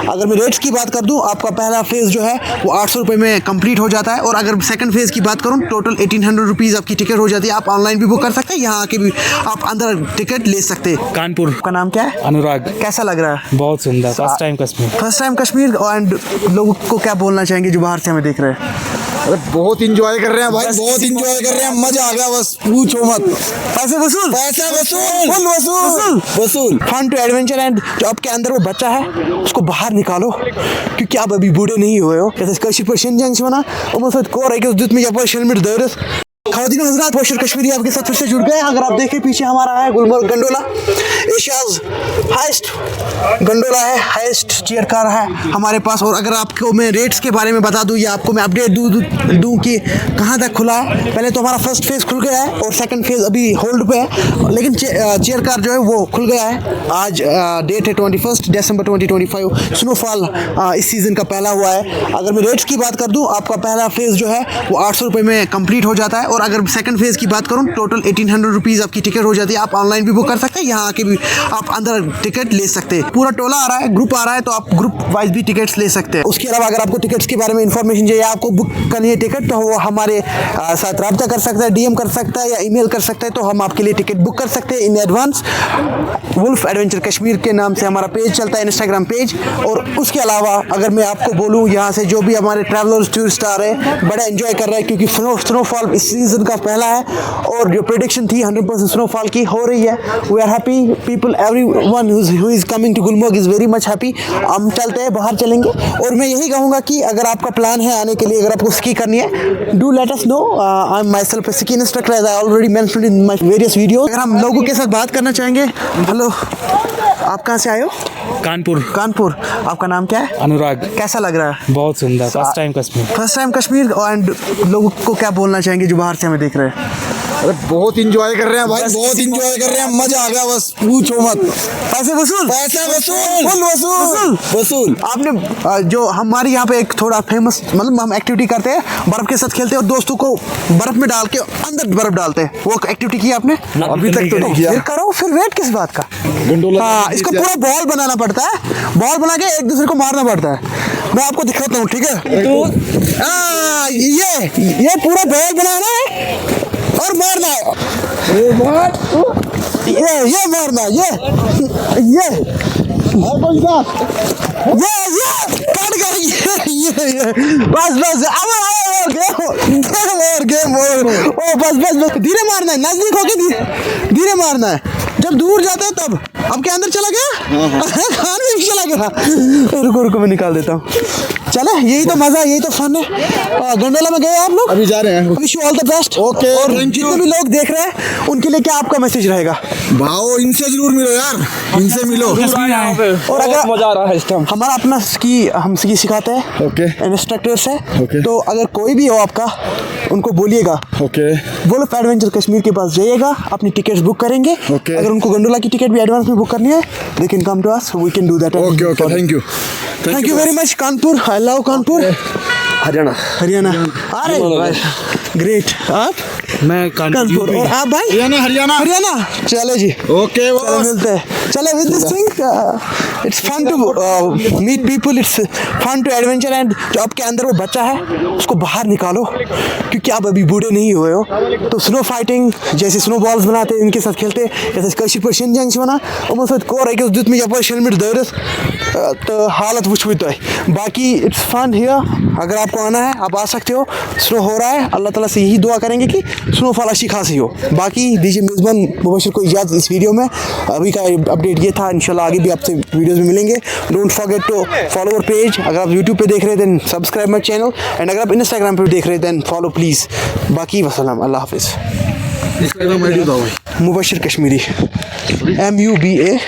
अगर मैं रेट्स की बात कर दूं, आपका पहला फेज़ जो है वो 800 रुपये में कंप्लीट हो जाता है, और अगर सेकंड फेज़ की बात करूं टोटल 1800 रुपीज़ आपकी टिकट हो जाती है। आप ऑनलाइन भी बुक कर सकते हैं, यहाँ आके भी आप अंदर टिकट ले सकते हैं। कानपुर। आपका नाम क्या है? अनुराग। कैसा लग रहा है? बहुत सुंदर। First time Kashmir. First time Kashmir. And लोगों को क्या बोलना चाहेंगे जो बाहर से हमें देख रहे हैं? अरे बहुत इंजॉय कर रहे हैं भाई, बहुत इंजॉय कर रहे हैं, मजा आ गया, बस पूछो मत। पैसे वसूल, पैसे वसूल, फुल वसूल, वसूल। Fun to adventure. एंड जो आपके अंदर वो बच्चा है उसको बाहर निकालो, क्योंकि आप अभी बूढ़े नहीं हुए हो। कशीर पर जंग वना खातिन हज़रात, पोशर कश्मीरी आपके साथ फिर से जुड़ गए। अगर आप देखें पीछे हमारा है Gulmarg gondola, Asia's highest gondola है, हाईएस्ट चेयर कार है हमारे पास। और अगर आपको मैं रेट्स के बारे में बता दूं या आपको मैं अपडेट दूं कि कहां तक खुला है। पहले तो हमारा फर्स्ट फेज़ खुल गया है और सेकंड फेज़ अभी होल्ड पे है, लेकिन चेयर कार जो है वो खुल गया है। आज डेट है 21 दिसंबर 2025। स्नोफॉल इस सीज़न का पहला हुआ है। अगर मैं रेट्स की बात कर दूँ, आपका पहला फेज़ जो है वो 800 रुपये में कंप्लीट हो जाता है, और अगर सेकंड फेज़ की बात करूं टोटल 1800 रुपीज़ आपकी टिकट हो जाती है। आप ऑनलाइन भी बुक कर सकते हैं, यहाँ आके भी आप अंदर टिकट ले सकते हैं। पूरा टोला आ रहा है, ग्रुप आ रहा है, तो आप ग्रुप वाइज भी टिकट्स ले सकते हैं। उसके अलावा अगर आपको टिकट्स के बारे में इंफॉर्मेशन चाहिए, आपको बुक करनी है टिकट, तो वो हमारे साथ रब्ता कर सकता है, डीएम कर सकता है या ईमेल कर सकता है, तो हम आपके लिए टिकट बुक कर सकते हैं in advance. Wolf adventure Kashmir के नाम से हमारा पेज चलता है, इंस्टाग्राम पेज। और उसके अलावा अगर मैं आपको बोलूँ, यहाँ से जो भी हमारे ट्रैवलर्स टूरिस्ट आ रहे हैं बड़ा एंजॉय कर रहे हैं, क्योंकि स्नोफॉल इस सीज़न का पहला है, और जो प्रेडिक्शन थी 100% स्नोफॉल की हो रही है। We are happy people, everyone who is coming to Gulmarg is very much happy. हम चलते हैं, बाहर चलेंगे। और मैं यही कहूँगा कि अगर आपका प्लान है आने के लिए, अगर आपको स्की करनी है, do let us know. I am myself ski instructor, as I already mentioned in my various video. अगर हम लोगों के साथ बात करना चाहेंगे। हेलो, आप कहाँ से आए हो? कानपुर। कानपुर। आपका नाम क्या है? अनुराग। कैसा लग रहा है? बहुत सुंदर। First time Kashmir. First time Kashmir. And लोगों को क्या बोलना चाहेंगे जो बाहर से हमें देख रहे हैं? अरे बहुत इंजॉय कर रहे हैं भाई, बहुत इंजॉय कर रहे हैं, मजा आ गया, बस पूछो मत। पैसे वसूल, पैसे वसूल, फुल वसूल, वसूल। आपने जो हमारे यहाँ पे एक थोड़ा फेमस, मतलब हम एक्टिविटी करते हैं, बर्फ के साथ खेलते हैं और दोस्तों को बर्फ में डाल के अंदर बर्फ डालते हैं, वो एक्टिविटी की आपने? अभी तक तो नहीं किया। फिर करो, फिर वेट किस बात का? हाँ, इसको पूरा बॉल बनाना पड़ता है, बॉल बना के एक दूसरे को मारना पड़ता है। मैं आपको दिखाता हूँ, ठीक है? ये पूरा बॉल बनाना है और मारना है। ये मारना, ये कट गया, ये बस अब गेम ओ बस धीरे मारना है, नजदीक होके धीरे मारना है। जब दूर जाता है तब। अब क्या अंदर चला गया? खान में चला गया। रुको मैं निकाल देता हूँ। चले, यही तो मजा, यही तो फन है। गंडोला में गए आप लोग? अभी जा रहे हैं। Wish you all the best. Okay, और जितने भी लोग देख रहे हैं उनके लिए क्या आपका मैसेज रहेगा? भाओ, इनसे जरूर मिलो यार, इनसे मिलो। और अगर मजा आ रहा है इस टाइम, हमारा अपना हम स्की सिखाते हैं, ओके, इंस्ट्रक्टर्स है। ओके, तो अगर कोई भी हो आपका, उनको बोलिएगा, ओके, वुल्फ एडवेंचर कश्मीर के पास जाइएगा, अपनी टिकट्स बुक करेंगे। ओके, अगर उनको गंडोला की टिकट भी एडवांस में बुक करनी है, they can come to us, we can do that. Okay, thank you very much. Kanpur, I love Kanpur. Haryana. अरे ग्रेट। आप? मैं कानपुर। और आप भाई? हरियाणा। चले जी, ओके, चले मिलते हैं। चले with this thing, it's fun to meet people, it's fun to adventure. And जो आपके अंदर वो बच्चा है उसको बाहर निकालो, क्योंकि आप अभी बूढ़े नहीं हुए हो। तो स्नो फाइटिंग, जैसे स्नो बॉल्स बनाते हैं, इनके साथ खेलते हैं, जैसे कशीर पर जंग वना तो हालत वुचु तुम। बाकी इट्स फन हियर। अगर आपको आना है आप आ सकते हो। स्नो हो रहा है, अल्लाह ताला से यही दुआ करेंगे कि स्नोफॉल अच्छी खासी हो। बाकी दीजिए मेज़बान मुबशिर को इजाज़त इस वीडियो में। अभी का अपडेट ये था, इंशाल्लाह आगे भी आपसे वीडियोज़ में मिलेंगे। Don't forget to follow our page. अगर आप यूट्यूब पे देख रहे हैं then subscribe my channel, and अगर आप इंस्टाग्राम पे देख रहे हैं देन फॉलो प्लीज़। बाकी वसलाम, अल्लाह हाफिज़। मुबशिर कश्मीरी, MUBA